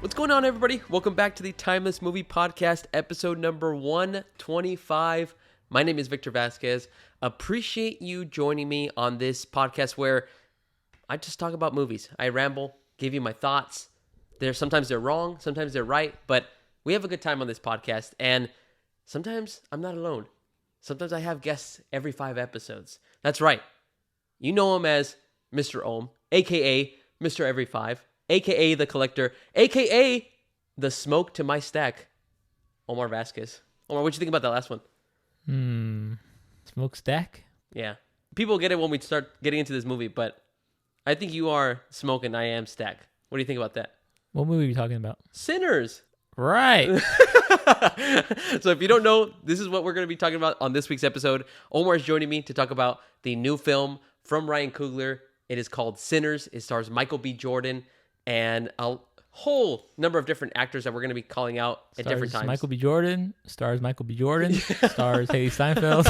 What's going on, everybody? Welcome back to the Timeless Movie Podcast, episode number 125. My name is Victor Vasquez. Appreciate you joining me on this podcast where I just talk about movies. I ramble, give you my thoughts. Sometimes they're wrong, sometimes they're right, but we have a good time on this podcast, and sometimes I'm not alone. Sometimes I have guests every 5 episodes. That's right. You know him as Mr. Ohm, a.k.a. Mr. Every 5. A.k.a. The Collector, a.k.a. The Smoke to My Stack, Omar Vasquez. Omar, what'd you think about that last one? Smokestack? Yeah. People get it when we start getting into this movie, but I think you are Smoke and I am Stack. What do you think about that? What movie are you talking about? Sinners. Right. So if you don't know, this is what we're going to be talking about on this week's episode. Omar is joining me to talk about the new film from Ryan Coogler. It is called Sinners. It stars Michael B. Jordan and a whole number of different actors that we're going to be calling out at different times. Michael B. Jordan, stars Michael B. Jordan, stars Haley Steinfeld.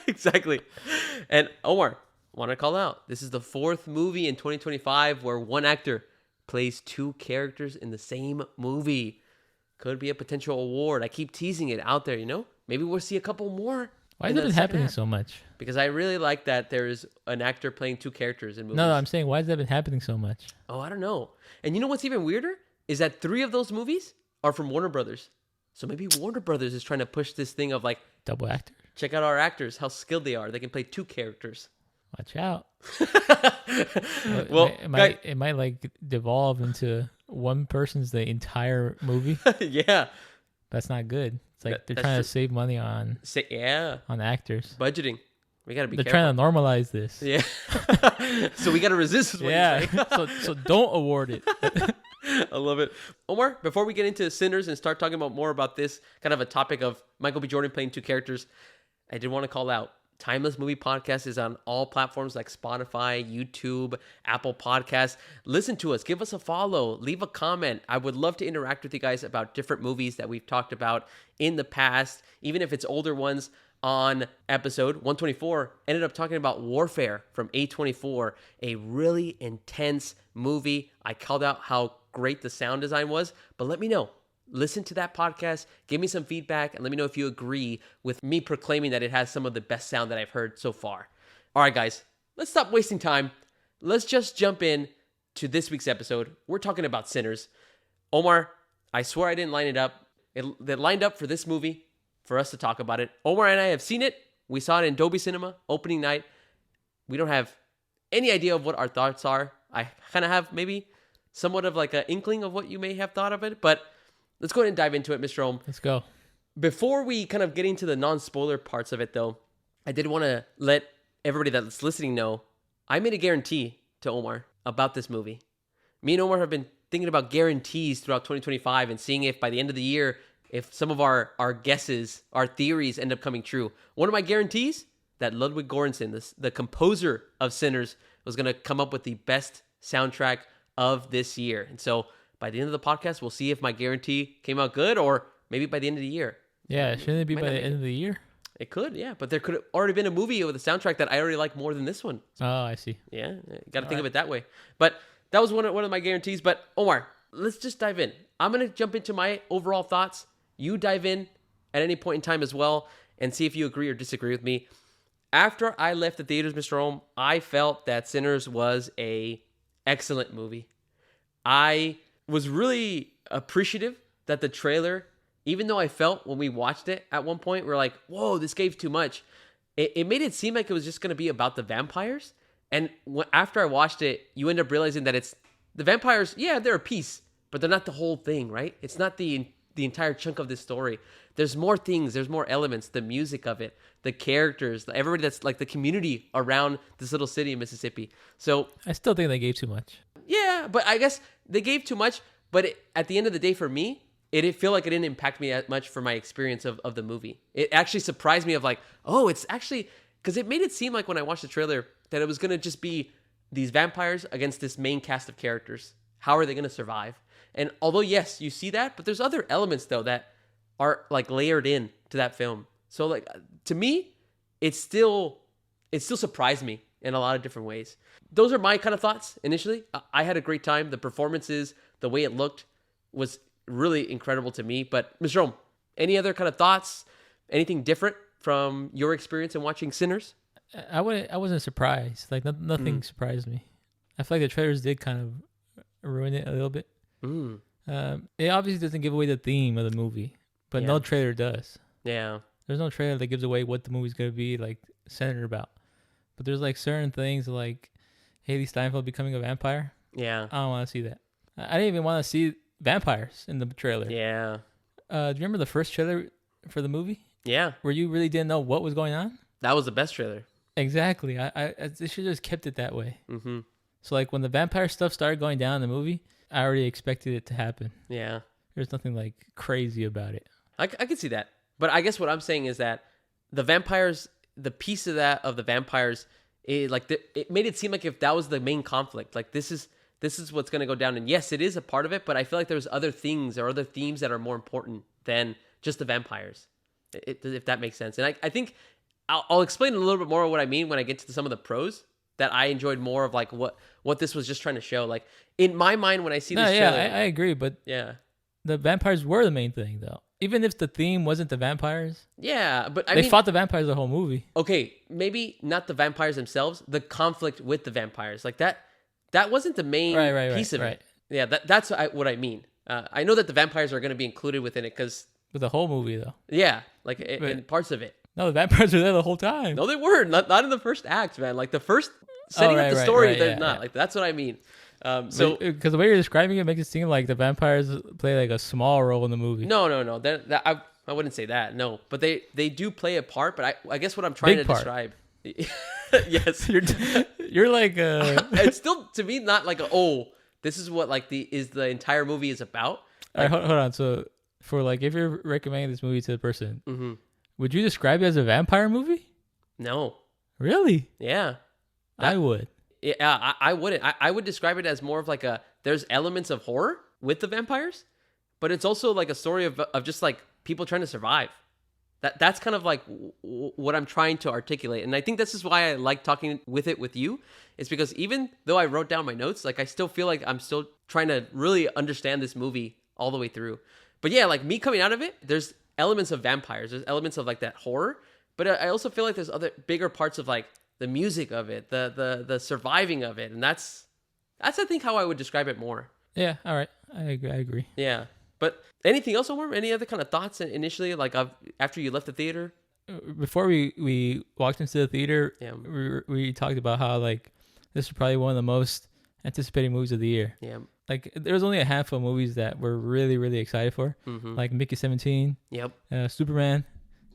Exactly. And Omar, want to call out, this is the 4th movie in 2025 where one actor plays 2 characters in the same movie. Could be a potential award. I keep teasing it out there, you know? Maybe we'll see a couple more. Why is it happening so much? Because I really like that there's an actor playing 2 characters in movies. No, I'm saying, why has that been happening so much? Oh, I don't know. And you know what's even weirder? Is that 3 of those movies are from Warner Brothers. So maybe Warner Brothers is trying to push this thing of like... Double actor? Check out our actors, how skilled they are. They can play 2 characters. Watch out. Well, it might like devolve into one person's the entire movie. Yeah. That's not good. It's like they're trying to save money on actors. Budgeting. We got to be careful. They're trying to normalize this. Yeah. So we got to resist is what you're saying. so don't award it. I love it. Omar, before we get into Sinners and start talking about more about this kind of a topic of Michael B. Jordan playing 2 characters, I did want to call out Timeless Movie Podcast is on all platforms like Spotify, YouTube, Apple Podcasts. Listen to us. Give us a follow. Leave a comment. I would love to interact with you guys about different movies that we've talked about in the past, even if it's older ones. On episode 124, ended up talking about Warfare from A24, a really intense movie. I called out how great the sound design was, but let me know. Listen to that podcast, give me some feedback, and let me know if you agree with me proclaiming that it has some of the best sound that I've heard so far. All right, guys, let's stop wasting time. Let's just jump in to this week's episode. We're talking about Sinners. Omar, I swear I didn't line it up. They lined up for this movie for us to talk about it. Omar and I have seen it. We saw it in Dolby Cinema, opening night. We don't have any idea of what our thoughts are. I kind of have maybe somewhat of like an inkling of what you may have thought of it, but let's go ahead and dive into it, Mr. Ohm. Let's go. Before we kind of get into the non-spoiler parts of it, though, I did want to let everybody that's listening know I made a guarantee to Omar about this movie. Me and Omar have been thinking about guarantees throughout 2025 and seeing if by the end of the year, if some of our guesses, our theories end up coming true. One of my guarantees, that Ludwig Göransson, the composer of Sinners, was going to come up with the best soundtrack of this year. And so by the end of the podcast, we'll see if my guarantee came out good or maybe by the end of the year. Yeah, shouldn't it be by the end of the year? It could, yeah. But there could have already been a movie with a soundtrack that I already like more than this one. Oh, I see. Yeah, you got to think of it that way. But that was one of my guarantees. But Omar, let's just dive in. I'm going to jump into my overall thoughts. You dive in at any point in time as well and see if you agree or disagree with me. After I left the theaters, Mr. Ohm, I felt that Sinners was a excellent movie. I was really appreciative that the trailer, even though I felt when we watched it at one point, we're like, whoa, this gave too much. It made it seem like it was just going to be about the vampires. And after I watched it, you end up realizing that it's the vampires, yeah, they're a piece, but they're not the whole thing, right? It's not the entire chunk of this story. There's more things, there's more elements, the music of it, the characters, everybody that's like the community around this little city in Mississippi. So I still think they gave too much. Yeah, but I guess they gave too much, but at the end of the day for me, it didn't feel like it didn't impact me as much for my experience of the movie. It actually surprised me of like, oh, it's actually, because it made it seem like when I watched the trailer that it was going to just be these vampires against this main cast of characters. How are they going to survive? And although, yes, you see that, but there's other elements, though, that are like layered in to that film. So like, to me, it still surprised me in a lot of different ways. Those are my kind of thoughts initially. I had a great time. The performances, the way it looked was really incredible to me. But Mr. Rome, any other kind of thoughts? Anything different from your experience in watching Sinners? I wasn't surprised. Like nothing surprised me. I feel like the trailers did kind of ruin it a little bit. It obviously doesn't give away the theme of the movie, but no trailer does. Yeah. There's no trailer that gives away what the movie's gonna be like centered about. But there's like certain things like Haley Steinfeld becoming a vampire. Yeah. I don't want to see that. I didn't even want to see vampires in the trailer. Yeah. Do you remember the first trailer for the movie? Yeah. Where you really didn't know what was going on? That was the best trailer. Exactly. They should have just kept it that way. Mm-hmm. So like when the vampire stuff started going down in the movie, I already expected it to happen. Yeah. There's nothing like crazy about it. I can see that. But I guess what I'm saying is that the vampires, the piece of the vampires, it made it seem like if that was the main conflict, like this is what's going to go down. And yes, it is a part of it, but I feel like there's other things or other themes that are more important than just the vampires, if that makes sense. And I think I'll explain a little bit more of what I mean when I get to some of the pros that I enjoyed more of, like what this was just trying to show. Like in my mind, when I see this trailer, I agree, but the vampires were the main thing though. Even if the theme wasn't the vampires. Yeah, but they fought the vampires the whole movie. Okay, maybe not the vampires themselves, the conflict with the vampires. Like that wasn't the main piece of it. Yeah, that's what I mean. I know that the vampires are going to be included within it because... With the whole movie, though. Yeah, like in parts of it. No, the vampires were there the whole time. No, they weren't. Not in the first act, man. Like the first setting up the story, they're not. Like that's what I mean. So because the way you're describing it makes it seem like the vampires play like a small role in the movie. No. I wouldn't say that. No, but they do play a part. But I guess what I'm trying to describe. Yes, you're like it's still to me not like this is what like the entire movie is about. Like, all right, hold on. So for like if you're recommending this movie to the person, would you describe it as a vampire movie? No. Really? Yeah. I would. Yeah, I wouldn't. I would describe it as more of like there's elements of horror with the vampires, but it's also like a story of just like people trying to survive. That's kind of like what I'm trying to articulate. And I think this is why I like talking with you, is because even though I wrote down my notes, like I still feel like I'm still trying to really understand this movie all the way through. But yeah, like me coming out of it, there's elements of vampires, there's elements of like that horror, but I also feel like there's other bigger parts of like the music of it, the surviving of it, and that's I think how I would describe it more. Yeah, all right, I agree. Yeah, but anything else, Omar? Any other kind of thoughts initially, like after you left the theater? Before we walked into the theater, we talked about how like this was probably one of the most anticipated movies of the year. Yeah, like there was only a handful of movies that we're really really excited for, like Mickey 17, Superman,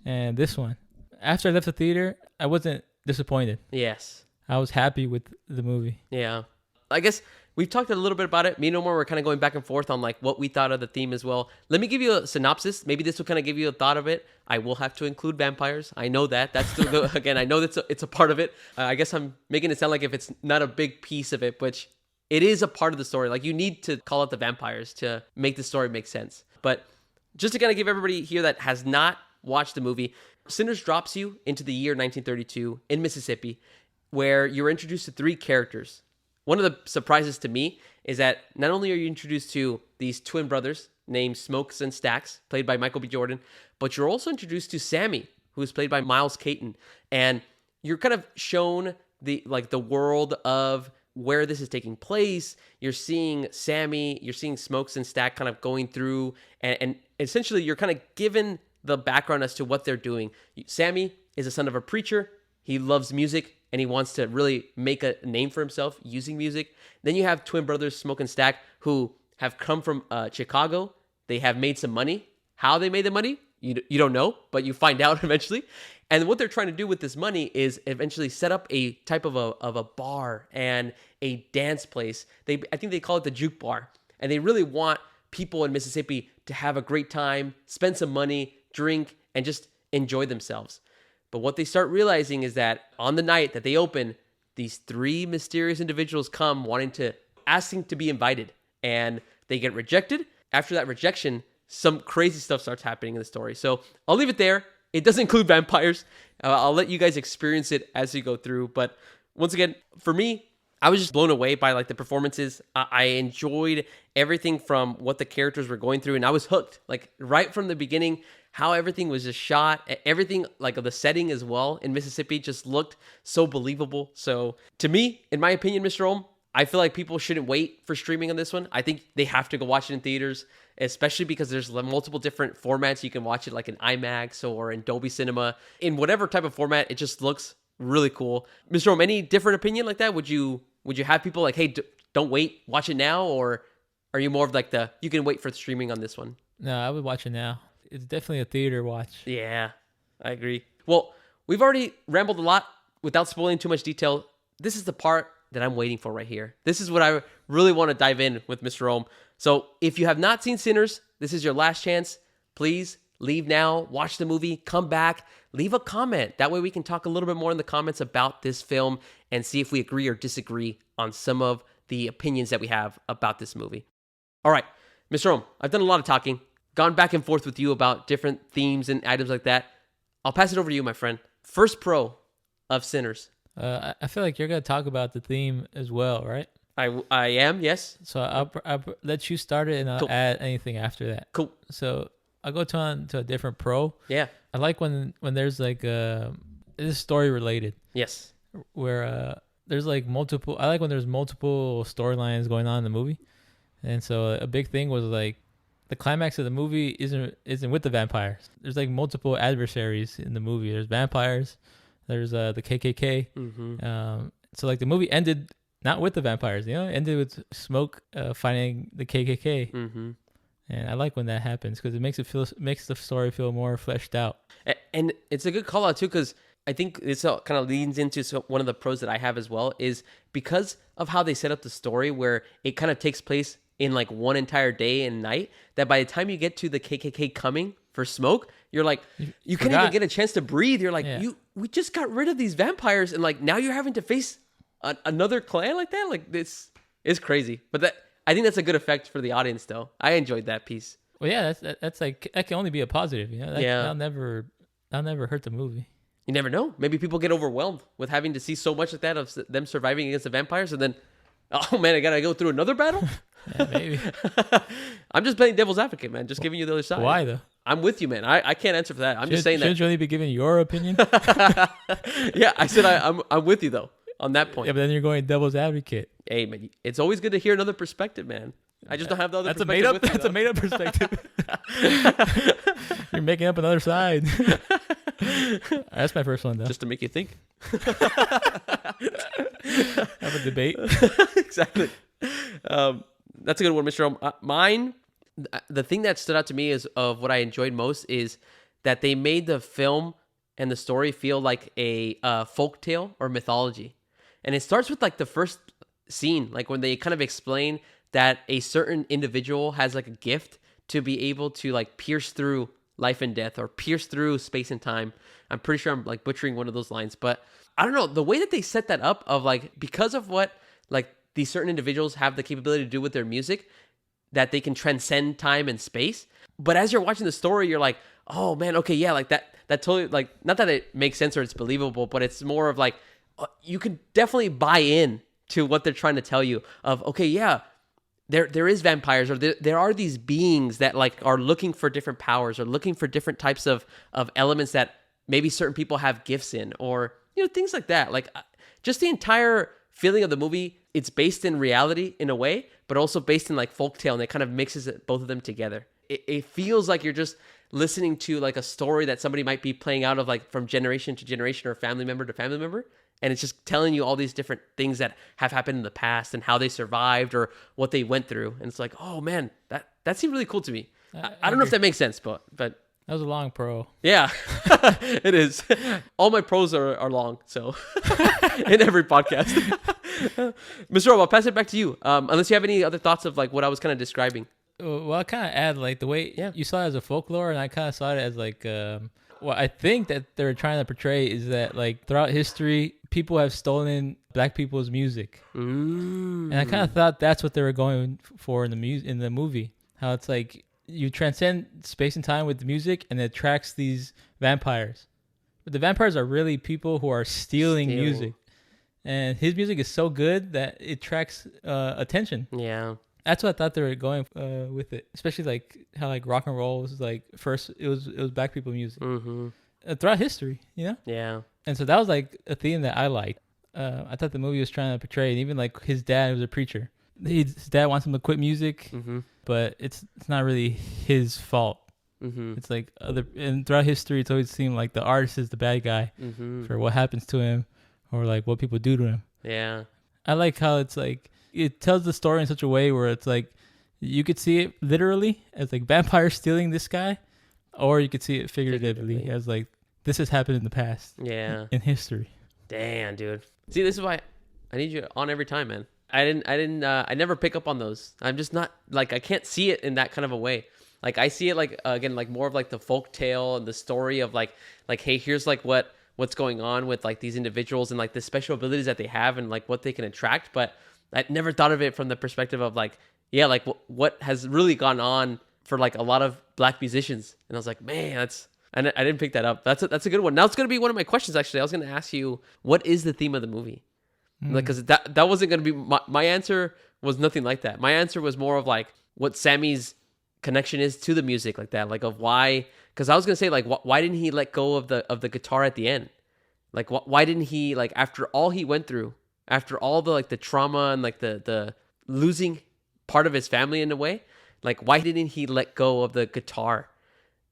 and this one. After I left the theater, I wasn't disappointed. Yes. I was happy with the movie. Yeah. I guess we've talked a little bit about it. Me and Omar were kind of going back and forth on like what we thought of the theme as well. Let me give you a synopsis. Maybe this will kind of give you a thought of it. I will have to include vampires. I know that. That's still, again, I know it's a part of it. I guess I'm making it sound like if it's not a big piece of it, which it is a part of the story. Like you need to call out the vampires to make the story make sense. But just to kind of give everybody here that has not watched the movie, Sinners drops you into the year 1932 in Mississippi, where you're introduced to three characters. One of the surprises to me is that not only are you introduced to these twin brothers named Smokes and Stacks, played by Michael B. Jordan, but you're also introduced to Sammy, who is played by Miles Caton. And you're kind of shown the world of where this is taking place. You're seeing Sammy, you're seeing Smokes and Stack kind of going through, and essentially you're kind of given the background as to what they're doing. Sammy is a son of a preacher. He loves music and he wants to really make a name for himself using music. Then you have twin brothers Smoke and Stack, who have come from Chicago. They have made some money. How they made the money, you don't know, but you find out eventually. And what they're trying to do with this money is eventually set up a type of a bar and a dance place. I think they call it the juke bar. And they really want people in Mississippi to have a great time, spend some money, drink, and just enjoy themselves. But what they start realizing is that on the night that they open, these three mysterious individuals come asking to be invited, and they get rejected. After that rejection, some crazy stuff starts happening in the story. So I'll leave it there. It doesn't include vampires. I'll let you guys experience it as you go through. But once again, for me, I was just blown away by like the performances. I enjoyed everything from what the characters were going through, and I was hooked. Like right from the beginning, how everything was just shot, everything like the setting as well in Mississippi just looked so believable. So to me, in my opinion, Mr. Ohm, I feel like people shouldn't wait for streaming on this one. I think they have to go watch it in theaters, especially because there's multiple different formats. You can watch it like in IMAX or in Dolby Cinema. In whatever type of format, it just looks really cool. Mr. Ohm, any different opinion like that? Would you have people like, hey, don't wait, watch it now? Or are you more of like you can wait for streaming on this one? No, I would watch it now. It's definitely a theater watch. Yeah, I agree. Well, we've already rambled a lot without spoiling too much detail. This is the part that I'm waiting for right here. This is what I really want to dive in with Mr. Ohm. So if you have not seen Sinners, this is your last chance. Please leave now, watch the movie, come back, leave a comment. That way we can talk a little bit more in the comments about this film and see if we agree or disagree on some of the opinions that we have about this movie. All right, Mr. Ohm, I've done a lot of talking, gone back and forth with you about different themes and items like that. I'll pass it over to you, my friend. First pro of Sinners. I feel like you're going to talk about the theme as well, right? I am, yes. So I'll let you start it, and I'll add anything after that. Cool. So I'll go to a different pro. Yeah. I like when there's like this is story related. Yes. Where there's like multiple. I like when there's multiple storylines going on in the movie, and so a big thing was like the climax of the movie isn't with the vampires. There's like multiple adversaries in the movie. There's vampires. There's the KKK. Mm-hmm. So like the movie ended not with the vampires, it ended with Smoke fighting the KKK. Mm-hmm. And I like when that happens because it makes the story feel more fleshed out. And it's a good call out too, because I think this kind of leans into one of the pros that I have as well is because of how they set up the story, where it kind of takes place in like one entire day and night, that by the time you get to the KKK coming for Smoke, you're like, you can't even get a chance to breathe. You're like, we just got rid of these vampires, and like now you're having to face another clan like that. Like this is crazy, but I think that's a good effect for the audience, though. I enjoyed that piece. Well, yeah, that's like that can only be a positive. That'll never hurt the movie. You never know. Maybe people get overwhelmed with having to see so much like that of them surviving against the vampires, and then, oh man, I gotta go through another battle. Yeah, maybe. I'm just playing devil's advocate, man. Just giving you the other side. Why though? I'm with you, man. I can't answer for that. I'm just saying that. Shouldn't you only be giving your opinion? Yeah, I said I'm with you though on that point. Yeah, but then you're going devil's advocate. Hey, man, it's always good to hear another perspective, man. I just don't have the other perspective. That's a made up perspective. You're making up another side. That's my first one, though. Just to make you think. Have a debate. Exactly. That's a good one, Mr. Ohm. Mine, the thing that stood out to me is of what I enjoyed most is that they made the film and the story feel like a folk tale or mythology. And it starts with like the first scene, like when they kind of explain that a certain individual has like a gift to be able to like pierce through life and death or pierce through space and time. I'm pretty sure I'm like butchering one of those lines, but I don't know, the way that they set that up of like, because of what like these certain individuals have the capability to do with their music, that they can transcend time and space. But as you're watching the story, you're like, oh man, okay, yeah, like that totally, like, not that it makes sense or it's believable, but it's more of like, you could definitely buy in to what they're trying to tell you of, okay, yeah, there is vampires, or there are these beings that like are looking for different powers or looking for different types of elements that maybe certain people have gifts in, or things like that. Like just the entire feeling of the movie, it's based in reality in a way, but also based in like folktale, and it kind of mixes both of them together. It feels like you're just listening to like a story that somebody might be playing out of like from generation to generation or family member to family member. And it's just telling you all these different things that have happened in the past and how they survived or what they went through. And it's like, oh man, that seemed really cool to me. I don't know if that makes sense, but that was a long pro. Yeah, it is. All my pros are long, so in every podcast. Mr. Rob, I'll pass it back to you. Unless you have any other thoughts of like what I was kind of describing. Well, I kind of add like the way you saw it as a folklore, and I kind of saw it as like what I think that they're trying to portray is that like throughout history, people have stolen black people's music, and I kind of thought that's what they were going for in the movie. How it's like you transcend space and time with the music, and it attracts these vampires. But the vampires are really people who are stealing music, and his music is so good that it attracts attention. Yeah. That's what I thought they were going with it, especially like how like rock and roll was like first it was black people music throughout history, you know. Yeah. And so that was like a theme that I liked. I thought the movie was trying to portray, and even like his dad was a preacher. His dad wants him to quit music, but it's not really his fault. It's like and throughout history, it's always seemed like the artist is the bad guy for what happens to him or like what people do to him. Yeah. I like how it's like it tells the story in such a way where it's like you could see it literally as like vampires stealing this guy, or you could see it figuratively as like this has happened in the past. Yeah. In history. Damn, dude. See, this is why I need you on every time, man. I never pick up on those. I'm just not like, I can't see it in that kind of a way. Like I see it like, again, like more of like the folk tale and the story of like, hey, here's like what's going on with like these individuals and like the special abilities that they have and like what they can attract. But I never thought of it from the perspective of like, yeah, like what has really gone on for like a lot of black musicians. And I was like, man, I didn't pick that up. That's a good one. Now it's going to be one of my questions, actually. I was going to ask you, what is the theme of the movie? Like, because that wasn't going to be, my answer was nothing like that. My answer was more of like what Sammy's connection is to the music, like that, like of why, because I was going to say like, why didn't he let go of the guitar at the end? Like, why didn't he, like, after all he went through, after all the, like, the trauma and like the losing part of his family in a way, like, why didn't he let go of the guitar?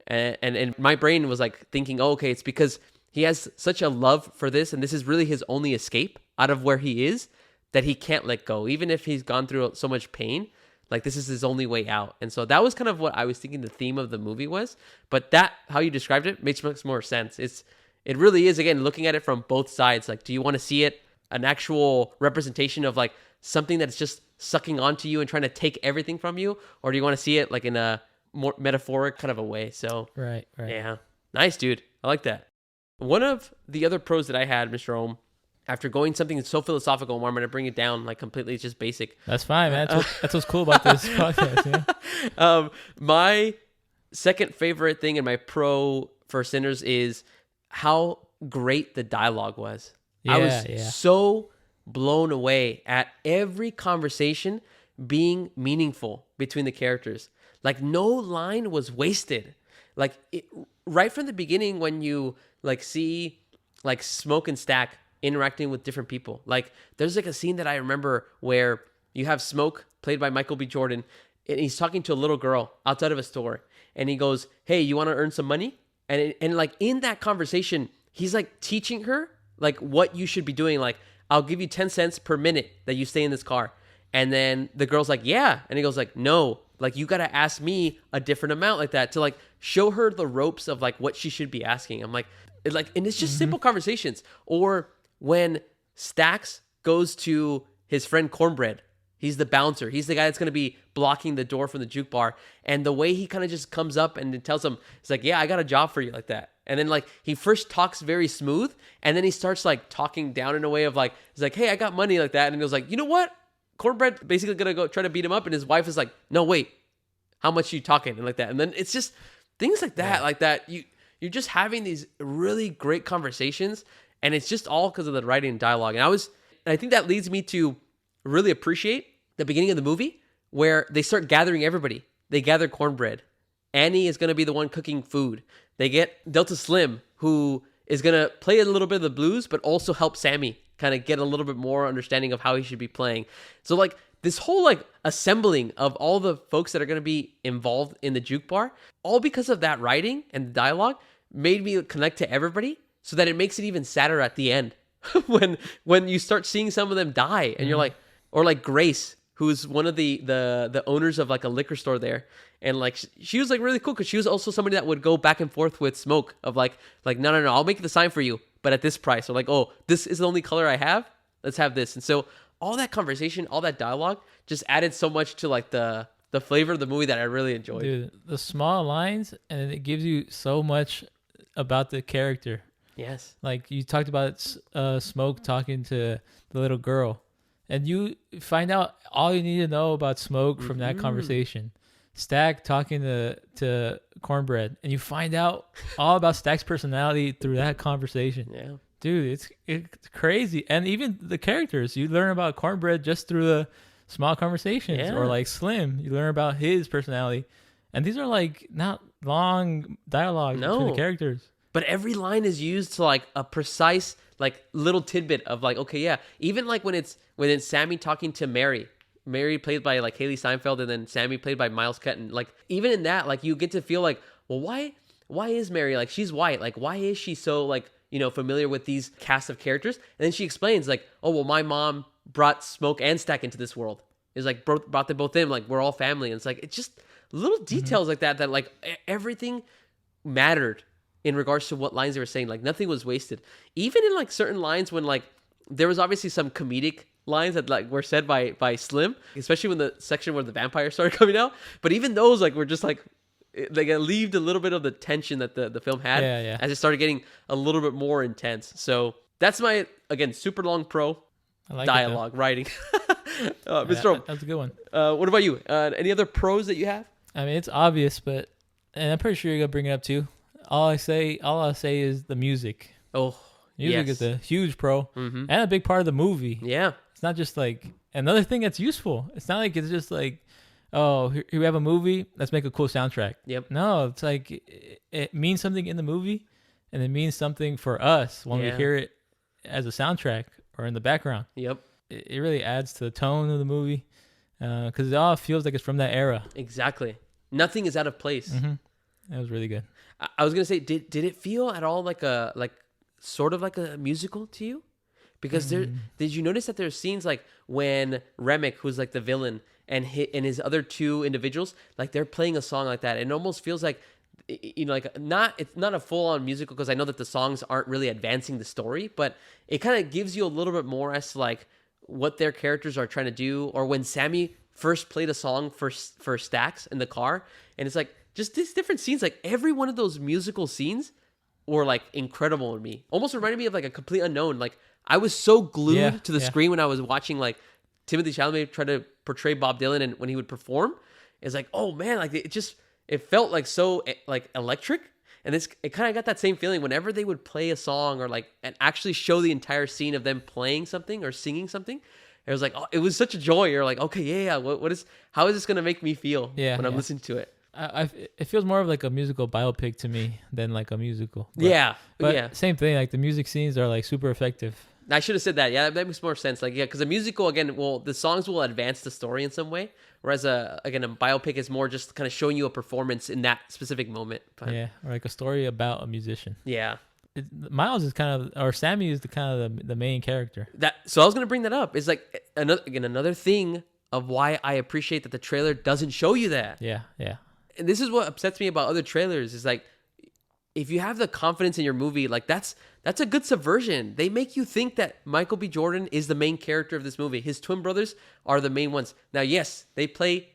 And my brain was like thinking, oh, okay, it's because he has such a love for this, and this is really his only escape out of where he is, that he can't let go. Even if he's gone through so much pain, like this is his only way out. And so that was kind of what I was thinking the theme of the movie was. But that, how you described it, makes more sense. It really is, again, looking at it from both sides. Like, do you want to see it an actual representation of like something that's just sucking onto you and trying to take everything from you? Or do you want to see it like in a more metaphoric kind of a way? So, right. Yeah. Nice, dude. I like that. One of the other pros that I had, Mr. Ohm, after going something so philosophical, I'm going to bring it down like completely just basic. That's fine, man. That's what's cool about this podcast. Yeah? My second favorite thing and my pro for Sinners is how great the dialogue was. Yeah, I was so blown away at every conversation being meaningful between the characters. Like no line was wasted. Like right from the beginning when you like see like Smoke and Stack interacting with different people. Like there's like a scene that I remember where you have Smoke played by Michael B. Jordan and he's talking to a little girl outside of a store and he goes, "Hey, you want to earn some money?" And like in that conversation, he's like teaching her like what you should be doing. Like, I'll give you 10 cents per minute that you stay in this car. And then the girl's like, "Yeah." And he goes like, "No, like you got to ask me a different amount," like that, to like show her the ropes of like what she should be asking. I'm like, and it's just simple conversations. Or when Stax goes to his friend Cornbread, he's the bouncer. He's the guy that's going to be blocking the door from the juke bar. And the way he kind of just comes up and tells him, it's like, "Yeah, I got a job for you," like that. And then like he first talks very smooth and then he starts like talking down in a way of like, he's like, "Hey, I got money," like that. And he was like, "You know what? Cornbread basically going to go try to beat him up." And his wife is like, "No, wait, how much are you talking?" And like that. And then it's just things like that, like that. You're just having these really great conversations. And it's just all because of the writing and dialogue. And I think that leads me to really appreciate the beginning of the movie where they start gathering everybody. They gather Cornbread. Annie is going to be the one cooking food. They get Delta Slim, who is going to play a little bit of the blues, but also help Sammy kind of get a little bit more understanding of how he should be playing. So like this whole like assembling of all the folks that are going to be involved in the juke bar, all because of that writing and the dialogue made me connect to everybody. So that it makes it even sadder at the end when you start seeing some of them die and you're like, or like Grace, who's one of the owners of like a liquor store there. And like, she was like really cool because she was also somebody that would go back and forth with Smoke of like, no, I'll make the sign for you, but at this price. Or like, "Oh, this is the only color I have. Let's have this." And so all that conversation, all that dialogue just added so much to like the flavor of the movie that I really enjoyed. Dude, the small lines, and it gives you so much about the character. Yes. Like you talked about Smoke talking to the little girl, and you find out all you need to know about Smoke from that conversation. Stack talking to Cornbread, and you find out all about Stack's personality through that conversation. Yeah. Dude, it's crazy. And even the characters, you learn about Cornbread just through the small conversations. Yeah. Or like Slim, you learn about his personality. And these are like not long dialogue between No. the characters. But every line is used to like a precise like little tidbit of like, okay, yeah. Even like when it's Sammy talking to Mary. Mary played by like Haley Steinfeld, and then Sammy played by Miles Cutton. Like even in that, like you get to feel like, well, why is Mary, like, she's white, like why is she so like, you know, familiar with these cast of characters? And then she explains like, oh well, my mom brought Smoke and Stack into this world. It's like brought them both in, like we're all family. And it's like, it's just little details like that like everything mattered in regards to what lines they were saying. Like nothing was wasted. Even in like certain lines when like there was obviously some comedic lines that like were said by Slim, especially when the section where the vampires started coming out. But even those like were just like it relieved a little bit of the tension that the film had as it started getting a little bit more intense. So that's my, again, super long pro. I like dialogue writing. Mr. Rome, that's a good one. What about you? Any other pros that you have? I mean, it's obvious, but and I'm pretty sure you're gonna bring it up too. All I'll say is the music. Oh, music is a huge pro and a big part of the movie. Yeah. It's not just like another thing that's useful. It's not like it's just like, oh, here we have a movie, let's make a cool soundtrack. Yep. No, it's like it means something in the movie, and it means something for us when we hear it as a soundtrack or in the background. Yep. It really adds to the tone of the movie because it all feels like it's from that era. Exactly. Nothing is out of place. That was really good. I was gonna say, did it feel at all like sort of like a musical to you? Because did you notice that there's scenes like when Remick, who's like the villain, and his other two individuals, like they're playing a song like that, and it almost feels like, you know, like it's not a full on musical, because I know that the songs aren't really advancing the story, but it kind of gives you a little bit more as to like what their characters are trying to do. Or when Sammy first played a song for Stax in the car, and it's like just these different scenes, like every one of those musical scenes were like incredible to me. Almost reminded me of like a Complete Unknown. Like I was so glued to the screen when I was watching like Timothée Chalamet try to portray Bob Dylan, and when he would perform, it's like, oh man, like it felt like so like electric. And it kind of got that same feeling whenever they would play a song or like and actually show the entire scene of them playing something or singing something. It was like, oh, it was such a joy. You're like, okay, how is this gonna make me feel when I'm listening to it? It feels more of like a musical biopic to me than like a musical. But same thing. Like the music scenes are like super effective. I should have said that. Yeah, that makes more sense. Like, yeah, because a musical, again, the songs will advance the story in some way, whereas a biopic is more just kind of showing you a performance in that specific moment. But, or like a story about a musician. Yeah. Miles is kind of, or Sammy is the main character. So I was gonna bring that up. It's like another thing of why I appreciate that the trailer doesn't show you that. Yeah. And this is what upsets me about other trailers, is like, if you have the confidence in your movie, like that's a good subversion. They make you think that Michael B. Jordan is the main character of this movie. His twin brothers are the main ones. Now, yes, they play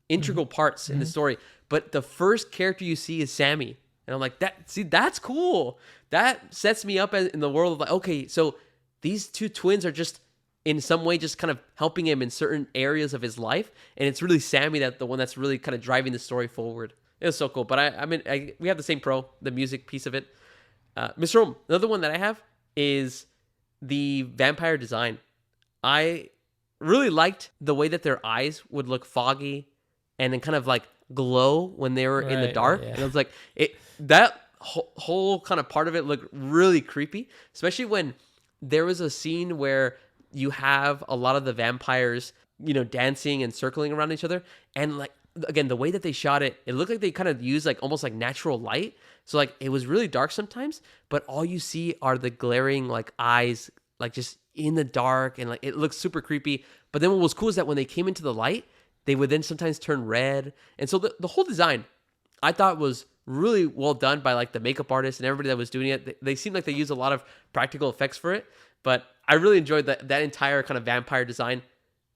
integral parts in the story, but the first character you see is Sammy. And I'm like, that's cool. That sets me up in the world of like, okay, so these two twins are just in some way just kind of helping him in certain areas of his life. And it's really Sammy the one that's really kind of driving the story forward. It was so cool. But I mean, we have the same pro, the music piece of it. Mr. Rome, another one that I have is the vampire design. I really liked the way that their eyes would look foggy and then kind of like glow when they were in the dark. Yeah. And it was like, that whole kind of part of it looked really creepy, especially when there was a scene where you have a lot of the vampires, you know, dancing and circling around each other. And like, again, the way that they shot it, it looked like they kind of used like almost like natural light. So like it was really dark sometimes, but all you see are the glaring like eyes, like just in the dark, and like it looks super creepy. But then what was cool is that when they came into the light, they would then sometimes turn red. And so the whole design, I thought, was really well done by like the makeup artist and everybody that was doing it. They seemed like they used a lot of practical effects for it, but I really enjoyed that entire kind of vampire design.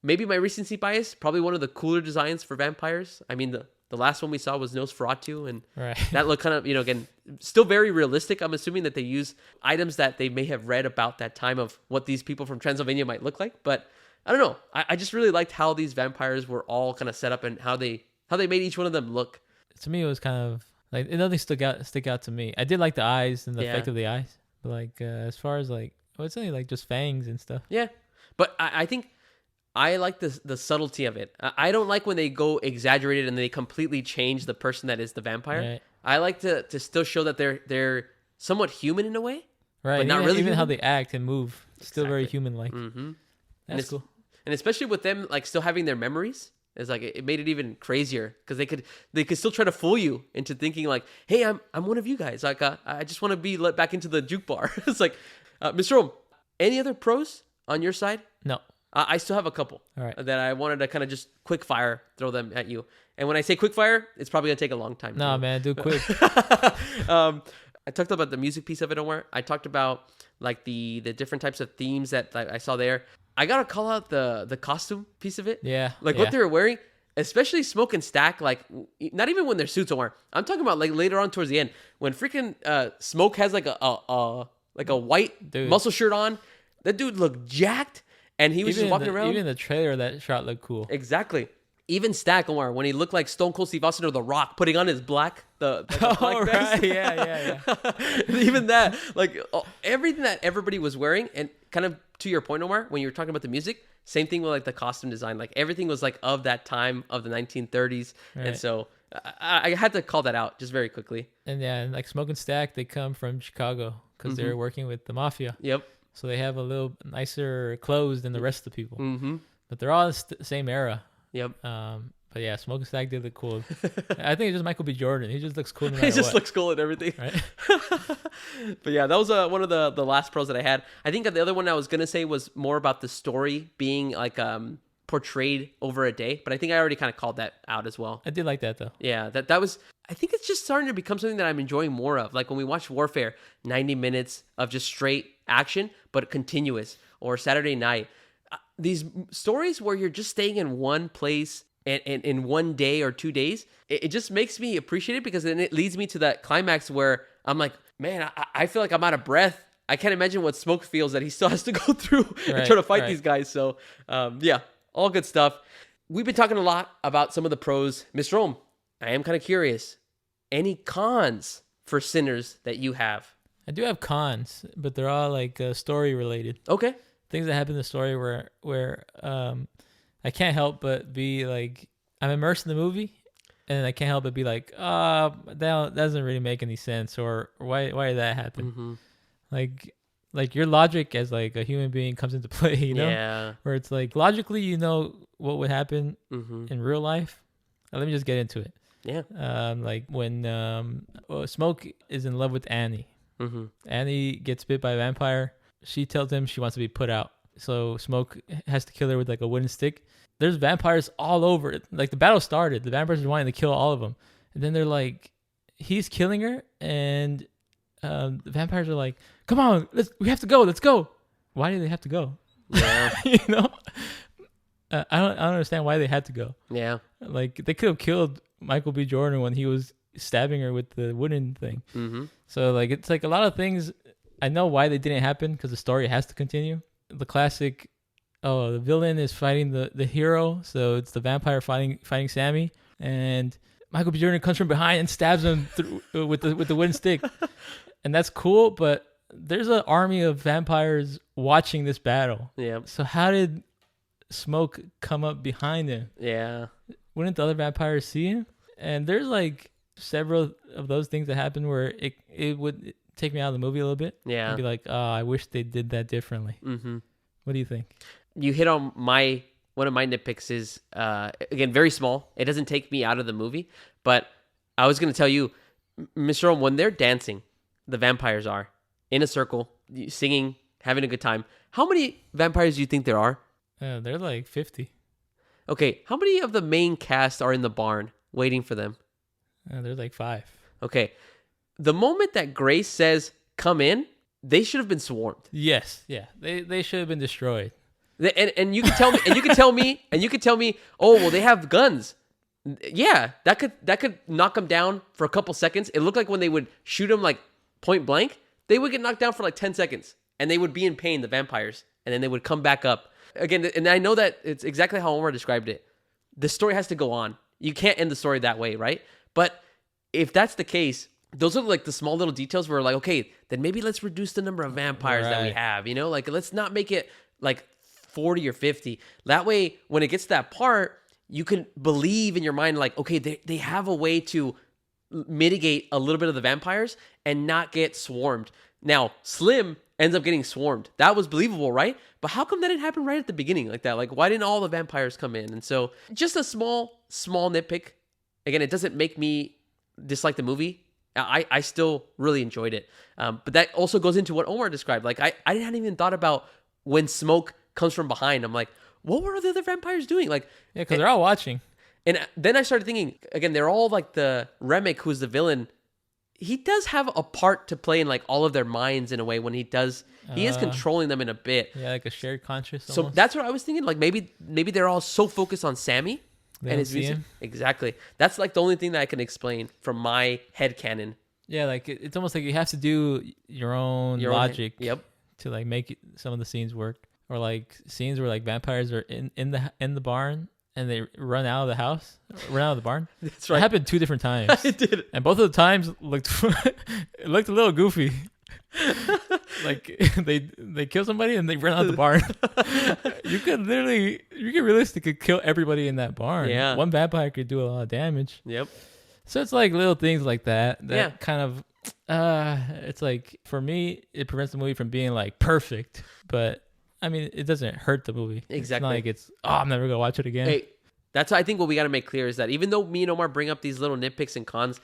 Maybe my recency bias, probably one of the cooler designs for vampires. I mean, the last one we saw was Nosferatu, and that looked kind of, you know, again, still very realistic. I'm assuming that they use items that they may have read about that time of what these people from Transylvania might look like. But I don't know. I just really liked how these vampires were all kind of set up and how they made each one of them look. To me, it was kind of like nothing stick out to me. I did like the eyes and the effect of the eyes. But like as far as like, well, it's only like just fangs and stuff. Yeah, but I think I like the subtlety of it. I don't like when they go exaggerated and they completely change the person that is the vampire. Right. I like to still show that they're somewhat human in a way, Right. but And not even, really even how human. they act and move, still very Exactly. human like. Mm-hmm. That's cool. And especially with them like still having their memories, it's like it made it even crazier because they could still try to fool you into thinking like, hey, I'm one of you guys. Like I just want to be let back into the juke bar. It's like, Mr. Rome, any other pros on your side? No. I still have a couple All right. that I wanted to kind of just quick fire throw them at you. And when I say quick fire, it's probably gonna take a long time. Nah, man, do quick. I talked about the music piece of it, Omar. I talked about like the different types of themes that like, I saw there. I gotta call out the costume piece of it. Yeah. Like what they were wearing, especially Smoke and Stack. Like not even when their suits are. I'm talking about like later on towards the end when freaking Smoke has like a white muscle shirt on. That dude looked jacked. And he was just walking around. Even the trailer, that shot looked cool. Exactly. Even Stack, Omar, when he looked like Stone Cold Steve Austin or The Rock, putting on his black, the black vest. Right. Yeah. Even that, like everything that everybody was wearing, and kind of to your point, Omar, when you were talking about the music, same thing with like the costume design. Like everything was like of that time of the 1930s, Right. and so I had to call that out just very quickly. And yeah, and like Smoke and Stack, they come from Chicago because they're working with the mafia. Yep. So they have a little nicer clothes than the rest of the people. Mm-hmm. But they're all in the same era. Yep. But yeah, Smoke and Stack did look cool. I think it's just Michael B. Jordan. He just looks cool no He matter just what. looks cool and everything. Right? But yeah, that was one of the last pros that I had. I think the other one I was gonna say was more about the story being like portrayed over a day, but I think I already kind of called that out as well. I did like that though. Yeah, that was. I think it's just starting to become something that I'm enjoying more of. Like when we watch Warfare, 90 minutes of just straight action, but continuous, or Saturday Night. These stories where you're just staying in one place and in one day or 2 days, it just makes me appreciate it because then it leads me to that climax where I'm like, man, I feel like I'm out of breath. I can't imagine what Smoke feels that he still has to go through and try to fight these guys. So, yeah, all good stuff. We've been talking a lot about some of the pros. Mr. Rome, I am kind of curious. Any cons for Sinners that you have? I do have cons, but they're all like story related. Okay. Things that happen in the story where I can't help but be like, I'm immersed in the movie, and I can't help but be like, that doesn't really make any sense, or why did that happen? Mm-hmm. Like your logic as like a human being comes into play, you know? Yeah. Where it's like logically, you know what would happen Mm-hmm. in real life. Let me just get into it. Yeah. Like when Smoke is in love with Annie. Mm-hmm. Annie gets bit by a vampire. She tells him she wants to be put out. So Smoke has to kill her with like a wooden stick. There's vampires all over it. Like the battle started. The vampires are wanting to kill all of them. And then they're like, he's killing her. And the vampires are like, come on, we have to go. Let's go. Why do they have to go? Yeah. You know? I don't understand why they had to go. Yeah. Like they could have killed Michael B. Jordan when he was stabbing her with the wooden thing. Mm-hmm. So like it's like a lot of things. I know why they didn't happen because the story has to continue. The classic, the villain is fighting the hero, so it's the vampire fighting Sammy, and Michael B. Jordan comes from behind and stabs him with the wooden stick, and that's cool. But there's an army of vampires watching this battle. Yeah. So how did Smoke come up behind him? Yeah. Wouldn't the other vampires see him? And there's like several of those things that happen where it would take me out of the movie a little bit. Yeah. And be like, oh, I wish they did that differently. Mm-hmm. What do you think? You hit on one of my nitpicks is, again, very small. It doesn't take me out of the movie, but I was going to tell you, Mr. Rome, when they're dancing, the vampires are in a circle, singing, having a good time. How many vampires do you think there are? They're like 50. Okay. How many of the main cast are in the barn waiting for them? They're like 5. Okay. The moment that Grace says, come in, they should have been swarmed. Yes. Yeah. They should have been destroyed. And you could tell me, and you could tell me, oh, well, they have guns. Yeah, that could knock them down for a couple seconds. It looked like when they would shoot them like point blank, they would get knocked down for like 10 seconds and they would be in pain, the vampires, and then they would come back up. Again, and I know that it's exactly how Omar described it. The story has to go on. You can't end the story that way, right? But if that's the case, those are like the small little details where like, okay, then maybe let's reduce the number of vampires that we have, you know, like let's not make it like 40 or 50. That way, when it gets to that part, you can believe in your mind, like, okay, they have a way to mitigate a little bit of the vampires and not get swarmed. Now, Slim ends up getting swarmed. That was believable, right? But how come that didn't happen right at the beginning like that? Like, why didn't all the vampires come in? And so, just a small nitpick. Again, it doesn't make me dislike the movie. I still really enjoyed it. But that also goes into what Omar described. Like, I hadn't even thought about when smoke comes from behind. I'm like, what were the other vampires doing? Like, yeah, because they're all watching. And then I started thinking, again, they're all like the Remick, who's the villain. He does have a part to play in like all of their minds in a way when he does. He is controlling them in a bit. Yeah, like a shared conscious. So almost. that's what I was thinking. Like maybe they're all so focused on Sammy They and don't his see music. him. Exactly. That's like the only thing that I can explain from my headcanon. Yeah, like it's almost like you have to do your own logic. Yep. To like make some of the scenes work, or like scenes where like vampires are in the barn and they run out of the house, run out of the barn. That's right. It happened 2 different times. It did. And both of the times looked it looked a little goofy. Like they kill somebody and they run out of the barn. You could realistically kill everybody in that barn. Yeah. One vampire could do a lot of damage. Yep. So it's like little things like that Yeah. kind of it's like, for me, it prevents the movie from being like perfect, but I mean, it doesn't hurt the movie. Exactly. It's not like it's, I'm never gonna watch it again. Hey, that's I think what we got to make clear is that even though me and Omar bring up these little nitpicks and cons,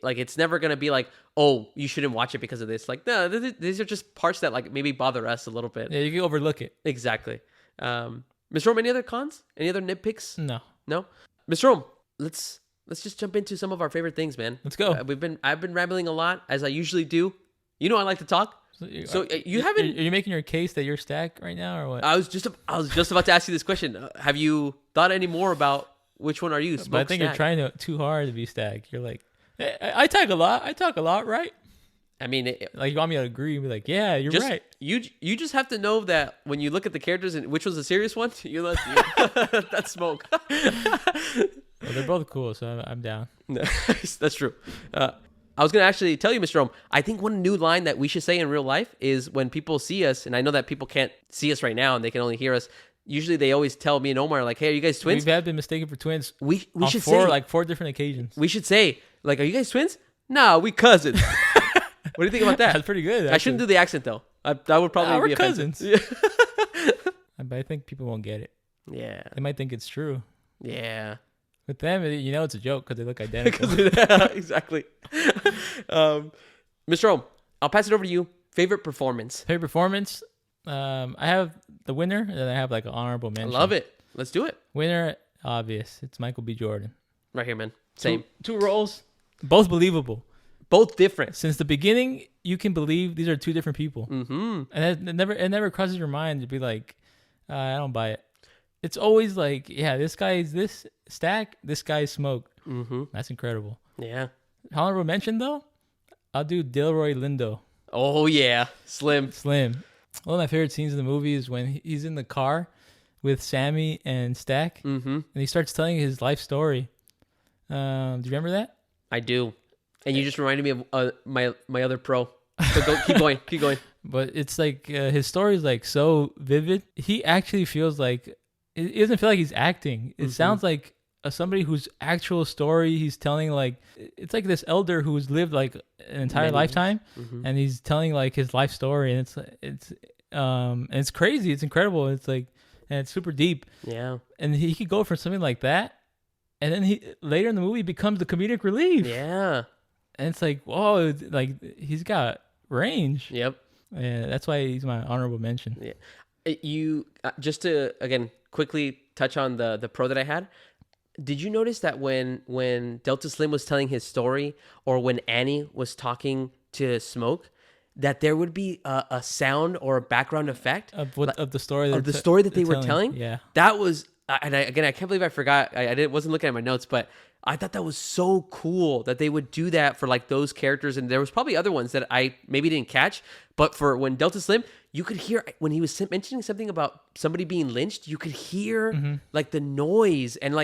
like it's never gonna be like, oh, you shouldn't watch it because of this. Like, no, these are just parts that like maybe bother us a little bit. Yeah, you can overlook it. Exactly. Mr. Rome, any other cons? Any other nitpicks? No. Mr. Rome, let's just jump into some of our favorite things, man. Let's go. I've been rambling a lot, as I usually do. You know I like to talk. So you haven't. Are you making your case that you're stacked right now, or what? I was just about to ask you this question. Have you thought any more about which one are you? But I think you're trying too hard to be stacked. You're like, hey, I talk a lot, right? I mean, like you want me to agree and be like, yeah, you're right. You just have to know that when you look at the characters and which was the serious one, that's Smoke. Well, they're both cool, so I'm down. That's true. I was going to actually tell you, Mr. Rome, I think one new line that we should say in real life is when people see us, and I know that people can't see us right now and they can only hear us. Usually they always tell me and Omar, like, hey, are you guys twins? We've been mistaken for twins. We should say, like 4 different occasions. We should say, like, are you guys twins? No, we cousins. What do you think about that? That's pretty good. I shouldn't do the accent, though. That would probably be cousins. Yeah. But I think people won't get it. Yeah. They might think it's true. Yeah. With them, you know it's a joke because they look identical. Yeah, exactly. Mr. Rome, I'll pass it over to you. Favorite performance? Favorite performance? I have the winner, and then I have like an honorable mention. I love it. Let's do it. Winner, obvious. It's Michael B. Jordan. Right here, man. Same. Two roles, both believable. Both different. Since the beginning, you can believe these are 2 different people. Mm-hmm. And it never crosses your mind to be like, I don't buy it. It's always like, yeah, this guy is this Stack, this guy is Smoke. Mm-hmm. That's incredible. Yeah. Honorable mention, though, I'll do Delroy Lindo. Oh, yeah. Slim. One of my favorite scenes in the movie is when he's in the car with Sammy and Stack, and he starts telling his life story. Do you remember that? I do. And you just reminded me of my other pro. So keep going. But it's like his story is like so vivid. He actually feels like, it doesn't feel like he's acting. It sounds like somebody whose actual story he's telling. Like, it's like this elder who's lived like an entire lifetime, and he's telling like his life story, and it's crazy. It's incredible. It's like, and it's super deep. Yeah. And he could go for something like that, and then he later in the movie becomes the comedic relief. Yeah. And it's like, whoa, like he's got range. Yep. Yeah, that's why he's my honorable mention. Yeah. You just to again quickly touch on the pro that I had. Did you notice that when Delta Slim was telling his story, or when Annie was talking to Smoke, that there would be a sound or a background effect of the story that they were telling? Yeah, that was, and I can't believe I forgot. I wasn't looking at my notes, but I thought that was so cool that they would do that for like those characters. And there was probably other ones that I maybe didn't catch, but for when Delta Slim, you could hear when he was mentioning something about somebody being lynched, you could hear like the noise and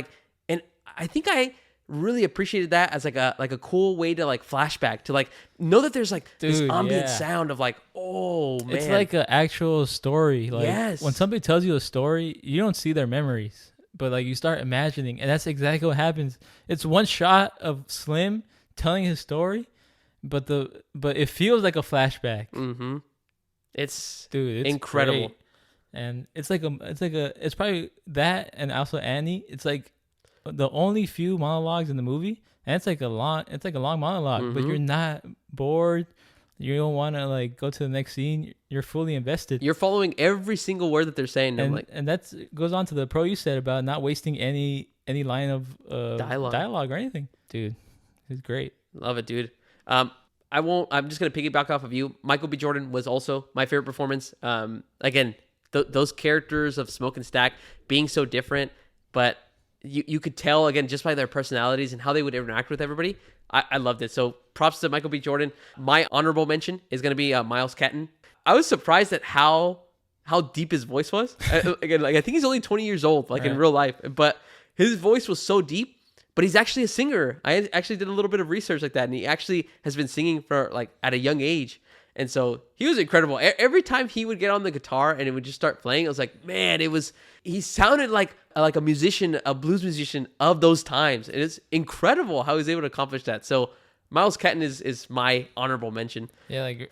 I think I really appreciated that as like a cool way to like flashback to like know that there's like this ambient sound of like, oh man, it's like an actual story. Like yes, when somebody tells you a story, you don't see their memories, but like you start imagining, and that's exactly what happens. It's one shot of Slim telling his story, but it feels like a flashback. Mm-hmm. It's incredible. Great. And it's probably that, and also Annie. It's like the only few monologues in the movie, and it's like a long monologue, but you're not bored. You don't want to like go to the next scene. You're fully invested. You're following every single word that they're saying. And that goes on to the pro you said about not wasting any line of dialogue or anything. Dude, it's great. Love it, dude. I'm just gonna piggyback off of you. Michael B. Jordan was also my favorite performance. Again, those characters of Smoke and Stack being so different, but you could tell again just by their personalities and how they would interact with everybody. I loved it. So props to Michael B. Jordan. My honorable mention is gonna be Miles Catton. I was surprised at how deep his voice was. Again, like I think he's only 20 years old, like in real life, but his voice was so deep. But he's actually a singer. I actually did a little bit of research like that, and he actually has been singing for like at a young age. And so he was incredible. Every time he would get on the guitar and it would just start playing, I was like, man, he sounded like a musician, a blues musician of those times. And it's incredible how he was able to accomplish that. So Miles Catton is my honorable mention. Yeah, like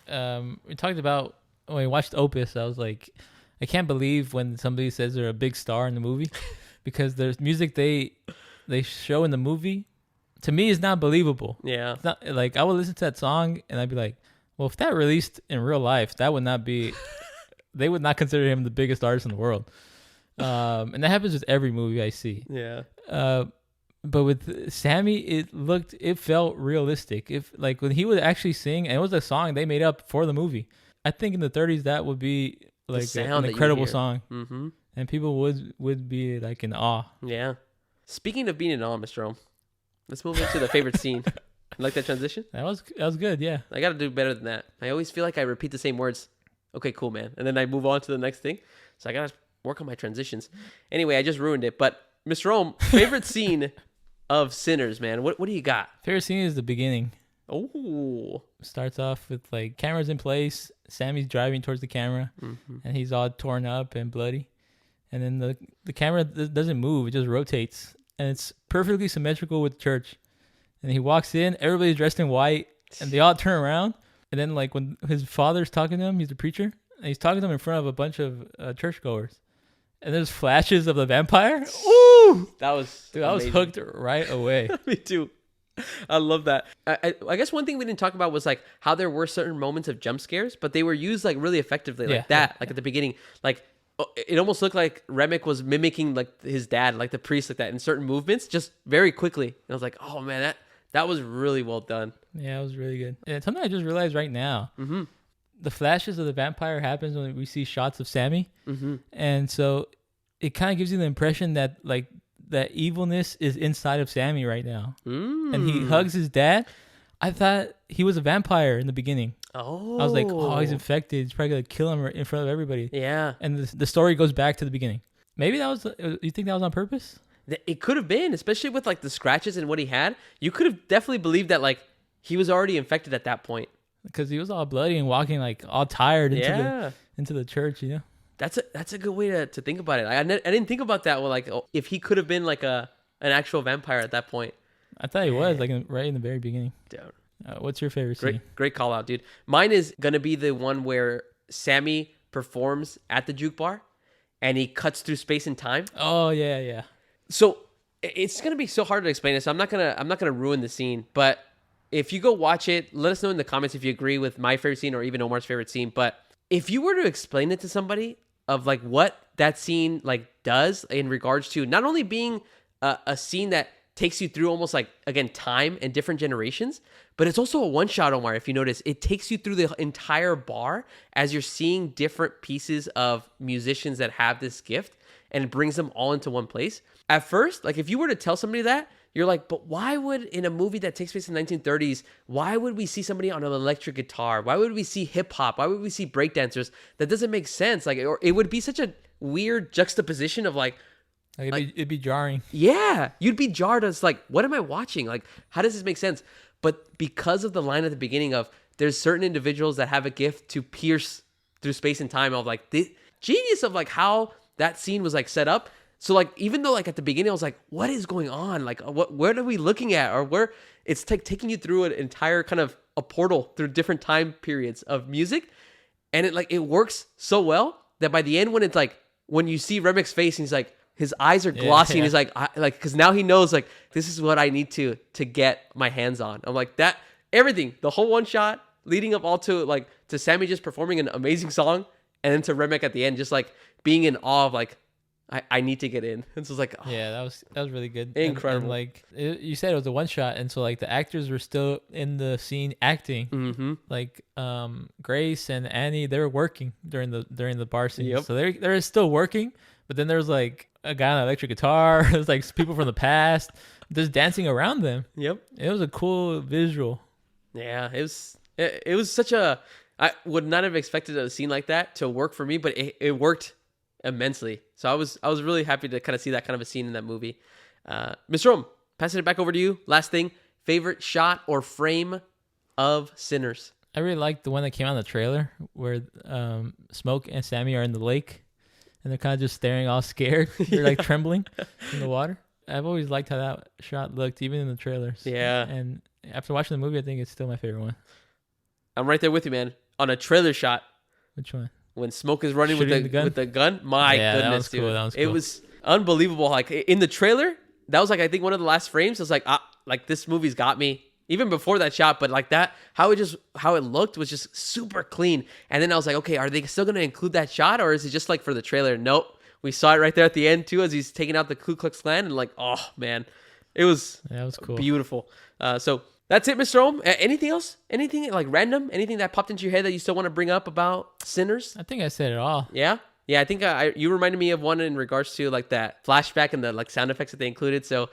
we talked about when we watched Opus, I was like, I can't believe when somebody says they're a big star in the movie because there's music they show in the movie, to me, is not believable. Yeah. It's not, like, I would listen to that song and I'd be like, well, if that released in real life, that would not be, they would not consider him the biggest artist in the world. And that happens with every movie I see. Yeah. But with Sammy, it felt realistic. If like when he would actually sing, and it was a song they made up for the movie. I think in the 30s that would be like an incredible song. Mm-hmm. And people would be like in awe. Yeah. Speaking of being in awe, Mr. Ohm, let's move into the favorite scene. You like that transition? That was good, yeah. I got to do better than that. I always feel like I repeat the same words. Okay, cool, man. And then I move on to the next thing. So I got to work on my transitions. Anyway, I just ruined it. But Mr. Ohm, favorite scene of Sinners, man. What do you got? Favorite scene is the beginning. Oh. Starts off with like cameras in place. Sammy's driving towards the camera, and he's all torn up and bloody. And then the camera doesn't move. It just rotates. And it's perfectly symmetrical with the church. And he walks in, everybody's dressed in white, and they all turn around. And then, like, when his father's talking to him, he's a preacher, and he's talking to him in front of a bunch of churchgoers. And there's flashes of the vampire. Ooh! I was hooked right away. Me too. I love that. I guess one thing we didn't talk about was, like, how there were certain moments of jump scares, but they were used, like, really effectively, like that. Like, at the beginning, like, it almost looked like Remick was mimicking like his dad, like the priest, like that in certain movements, just very quickly. And I was like, oh man, that was really well done. Yeah, it was really good. And something I just realized right now, the flashes of the vampire happens when we see shots of Sammy, and so it kind of gives you the impression that like that evilness is inside of Sammy right now, and he hugs his dad. I thought he was a vampire in the beginning. Oh. I was like, oh, he's infected. He's probably going to kill him in front of everybody. Yeah. And the story goes back to the beginning. Maybe you think that was on purpose? It could have been, especially with like the scratches and what he had. You could have definitely believed that like he was already infected at that point. Because he was all bloody and walking like all tired into the church, you know? That's a good way to think about it. I didn't think about that. Well, like if he could have been like an actual vampire at that point. I thought he was like right in the very beginning. Dude. What's your favorite scene? Great call out, dude. Mine is gonna be the one where Sammy performs at the juke bar, and he cuts through space and time. Oh yeah. So it's gonna be so hard to explain this. So I'm not gonna ruin the scene. But if you go watch it, let us know in the comments if you agree with my favorite scene or even Omar's favorite scene. But if you were to explain it to somebody of like what that scene like does in regards to not only being a scene that takes you through almost like, again, time and different generations, but it's also a one-shot, Omar, if you notice. It takes you through the entire bar as you're seeing different pieces of musicians that have this gift, and it brings them all into one place. At first, like if you were to tell somebody that, you're like, but why would, in a movie that takes place in the 1930s, why would we see somebody on an electric guitar? Why would we see hip-hop? Why would we see breakdancers? That doesn't make sense. Like, or it would be such a weird juxtaposition of like, Like it'd be jarring. Yeah, you'd be jarred as like, what am I watching? Like, how does this make sense? But because of the line at the beginning of there's certain individuals that have a gift to pierce through space and time, of like the genius of like how that scene was like set up. So like even though like at the beginning I was like, what is going on? Like where are we looking at? Or where it's taking you through an entire kind of a portal through different time periods of music. And it works so well that by the end when it's like when you see Remek's face and he's like his eyes are glossy and he's like because now he knows like this is what I need to get my hands on. I'm like that everything, the whole one shot leading up all to like to Sammy just performing an amazing song and then to Remek at the end just like being in awe of like I need to get in. And so it's like, oh, yeah, that was really good. Incredible. And like you said, it was a one shot, and so like the actors were still in the scene acting. Mm-hmm. Like Grace and Annie, they were working during the bar scene. Yep. So they're still working, but then there's like a guy on an electric guitar. There's like people from the past just dancing around them. Yep. It was a cool visual. Yeah, it was such a I would not have expected a scene like that to work for me, but it worked immensely. So I was really happy to kind of see that kind of a scene in that movie. Mr. Rome, passing it back over to you. Last thing, favorite shot or frame of Sinners? I really liked the one that came out in the trailer where Smoke and Sammy are in the lake and they're kind of just staring all scared. They're like trembling in the water. I've always liked how that shot looked, even in the trailers. Yeah. And after watching the movie, I think it's still my favorite one. I'm right there with you, man. On a trailer shot. Which one? When Smoke is running with the gun, my goodness, that was dude. cool. That was cool. It was unbelievable. Like in the trailer, that was like I think one of the last frames. I was like this movie's got me. Even before that shot, but like that, how it looked was just super clean. And then I was like, okay, are they still gonna include that shot, or is it just like for the trailer? Nope. We saw it right there at the end too, as he's taking out the Ku Klux Klan, and like, oh man, it was cool, beautiful. So that's it, Mr. Ohm. Anything else? Anything like random? Anything that popped into your head that you still want to bring up about Sinners? I think I said it all. Yeah? Yeah, I think you reminded me of one in regards to like that flashback and the like sound effects that they included. So,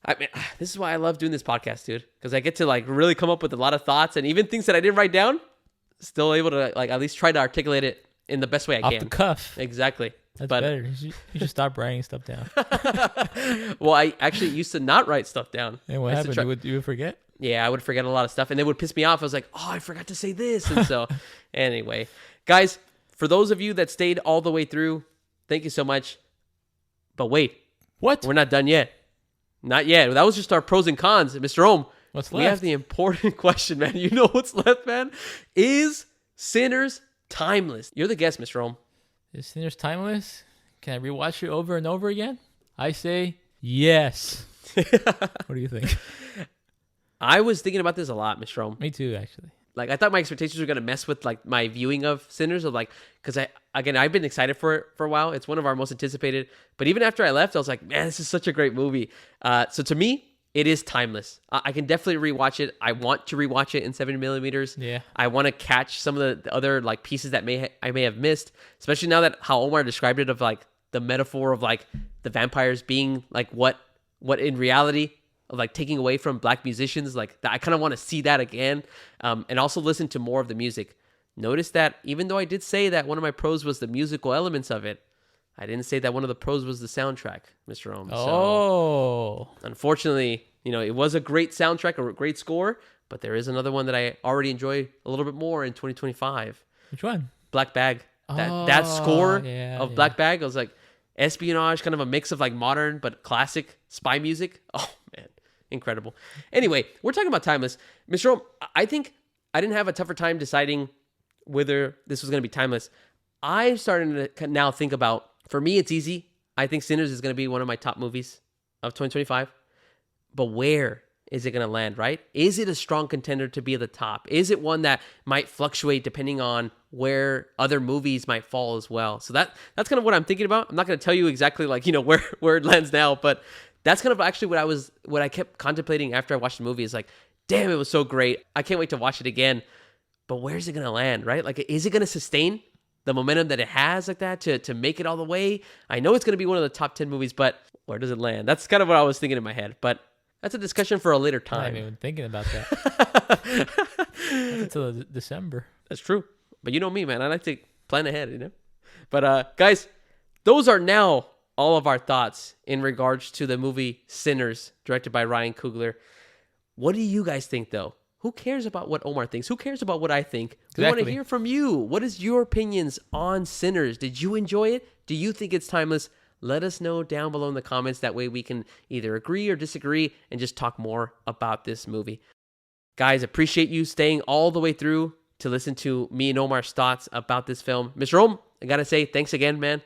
I mean, this is why I love doing this podcast, dude, because I get to like really come up with a lot of thoughts and even things that I didn't write down, still able to like at least try to articulate it in the best way I can. Off the cuff. Exactly. That's better. You should stop writing stuff down. Well, I actually used to not write stuff down. And what happened? You would forget? Yeah, I would forget a lot of stuff, and it would piss me off. I was like, oh, I forgot to say this. And so, anyway, guys, for those of you that stayed all the way through, thank you so much. But wait. What? We're not done yet. Not yet. That was just our pros and cons. Mr. Ohm, what's left? We have the important question, man. You know what's left, man? Is Sinners timeless? You're the guest, Mr. Ohm. Is Sinners timeless? Can I rewatch it over and over again? I say yes. What do you think? I was thinking about this a lot, Mr. Ohm. Me too, actually. Like, I thought my expectations were going to mess with, like, my viewing of Sinners. Of like, because I've been excited for it for a while. It's one of our most anticipated. But even after I left, I was like, man, this is such a great movie. So to me, it is timeless. I can definitely rewatch it. I want to rewatch it in 70 millimeters. Yeah. I want to catch some of the other, like, pieces that I may have missed. Especially now that how Omar described it of, like, the metaphor of, like, the vampires being, like, what in reality... of like taking away from black musicians, like that. I kind of want to see that again, and also listen to more of the music. Notice that even though I did say that one of my pros was the musical elements of it, I didn't say that one of the pros was the soundtrack, Mr. Ohm. Oh. So, unfortunately, it was a great soundtrack, a great score, but there is another one that I already enjoy a little bit more in 2025. Which one? Black Bag. That score of Black Bag, I was like, espionage, kind of a mix of like modern but classic spy music. Oh man, incredible. Anyway, we're talking about timeless. Mr. Rome, I think I didn't have a tougher time deciding whether this was going to be timeless. I'm starting to now think about, for me, it's easy. I think Sinners is going to be one of my top movies of 2025. But where is it going to land, right? Is it a strong contender to be at the top? Is it one that might fluctuate depending on where other movies might fall as well? So that's kind of what I'm thinking about. I'm not going to tell you exactly like, where it lands now, but that's kind of actually what I kept contemplating after I watched the movie is like, damn, it was so great. I can't wait to watch it again. But where's it going to land, right? Like, is it going to sustain the momentum that it has like that to make it all the way? I know it's going to be one of the top 10 movies, but where does it land? That's kind of what I was thinking in my head, but that's a discussion for a later time. I'm not even thinking about that. That's until December. That's true. But you know me, man. I like to plan ahead, But guys, those are now all of our thoughts in regards to the movie Sinners, directed by Ryan Coogler. What do you guys think, though? Who cares about what Omar thinks? Who cares about what I think? We want to hear from you. What is your opinions on Sinners? Did you enjoy it? Do you think it's timeless? Let us know down below in the comments. That way we can either agree or disagree and just talk more about this movie. Guys, appreciate you staying all the way through to listen to me and Omar's thoughts about this film. Mr. Om, I got to say thanks again, man.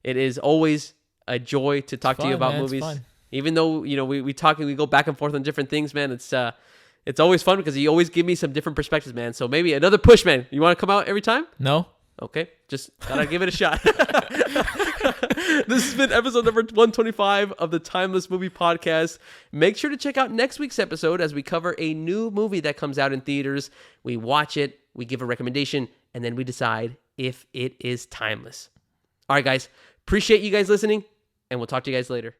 It is always a joy to talk to you about movies. Even though, you know, we talk and we go back and forth on different things, man. It's always fun because you always give me some different perspectives, man. So maybe another push, man. You want to come out every time? No. Okay. Just gotta give it a shot. This has been episode number 125 of the Timeless Movie Podcast. Make sure to check out next week's episode as we cover a new movie that comes out in theaters. We watch it, we give a recommendation, and then we decide if it is timeless. All right, guys. Appreciate you guys listening, and we'll talk to you guys later.